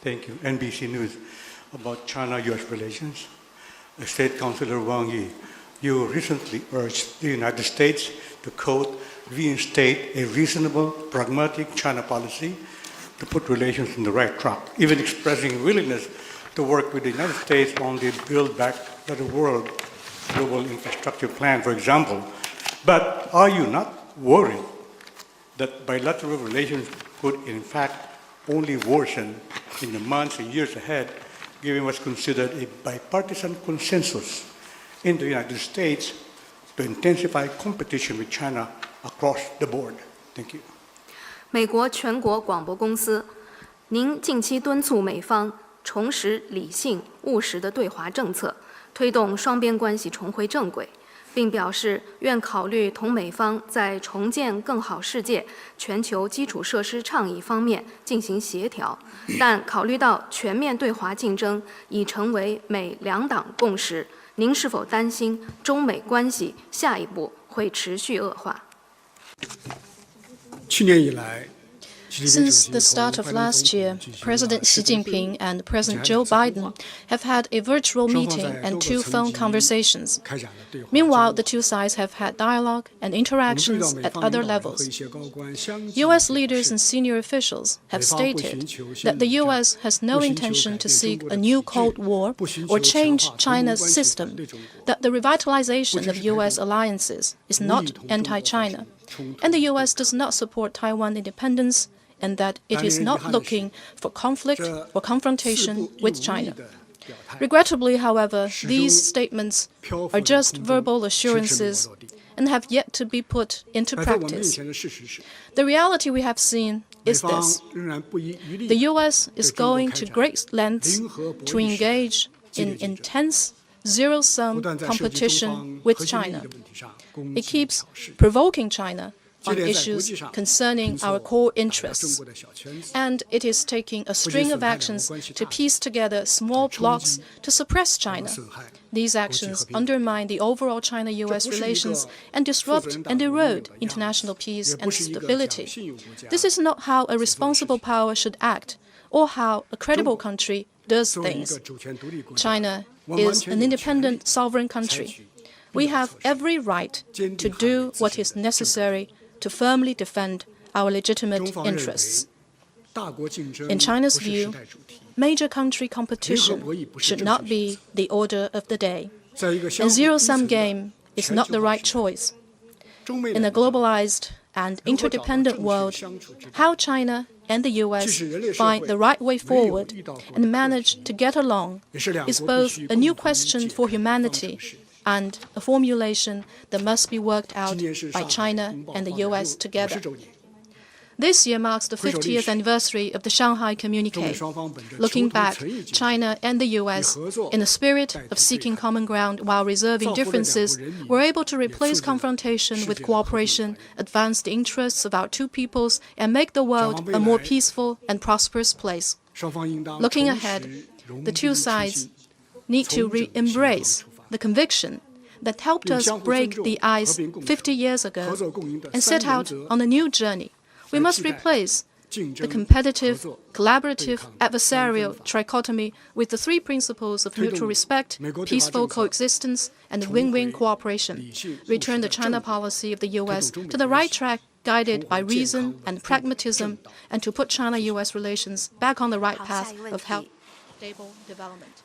Thank you. NBC News about China-U.S. relations. State Councilor Wang Yi, you recently urged the United States to, quote, reinstate a reasonable, pragmatic China policy to put relations in the right track, even expressing willingness to work with the United States on the Build Back Better World global infrastructure plan, for example. But are you not worried that bilateral relations could, in fact, only worsen in the months and years ahead, given what's considered a bipartisan consensus in the United States to intensify competition with China across the board? Thank you. 美国全国广播公司，您近期敦促美方重拾理性务实的对华政策，推动双边关系重回正轨，并表示愿考虑同美方在重建更好世界全球基础设施倡议方面进行协调，但考虑到全面对华竞争已成为美两党共识，您是否担心中美关系下一步会持续恶化？ Since the start of last year, President Xi Jinping and President Joe Biden have had a virtual meeting and 2 phone conversations. Meanwhile, the 2 sides have had dialogue and interactions at other levels. U.S. leaders and senior officials have stated that the U.S. has no intention to seek a new Cold War or change China's system, that the revitalization of U.S. alliances is not anti-China, and the U.S. does not support Taiwan independence, and that it is not looking for conflict or confrontation with China. Regrettably, however, these statements are just verbal assurances and have yet to be put into practice. The reality we have seen is this. The U.S. is going to great lengths to engage in intense, zero-sum competition with China. It keeps provoking China on issues concerning our core interests, and it is taking a string of actions to piece together small blocks to suppress China. These actions undermine the overall China-U.S. relations and disrupt and erode international peace and stability. This is not how a responsible power should act, or how a credible country does things. China is an independent, sovereign country. We have every right to do what is necessary to firmly defend our legitimate interests. In China's view, major country competition should not be the order of the day. A zero-sum game is not the right choice. In a globalized and interdependent world, how China and the U.S. find the right way forward and manage to get along is both a new question for humanity and a formulation that must be worked out by China and the U.S. together. This year marks the 50th anniversary of the Shanghai Communique. Looking back, China and the U.S., in a spirit of seeking common ground while reserving differences, were able to replace confrontation with cooperation, advance the interests of our 2 peoples, and make the world a more peaceful and prosperous place. Looking ahead, the 2 sides need to re-embrace the conviction that helped us break the ice 50 years ago and set out on a new journey. We must replace the competitive, collaborative, adversarial trichotomy with the 3 principles of mutual respect, peaceful coexistence, and win-win cooperation. Return the China policy of the U.S. to the right track, guided by reason and pragmatism, and to put China-U.S. relations back on the right path of healthy, stable development.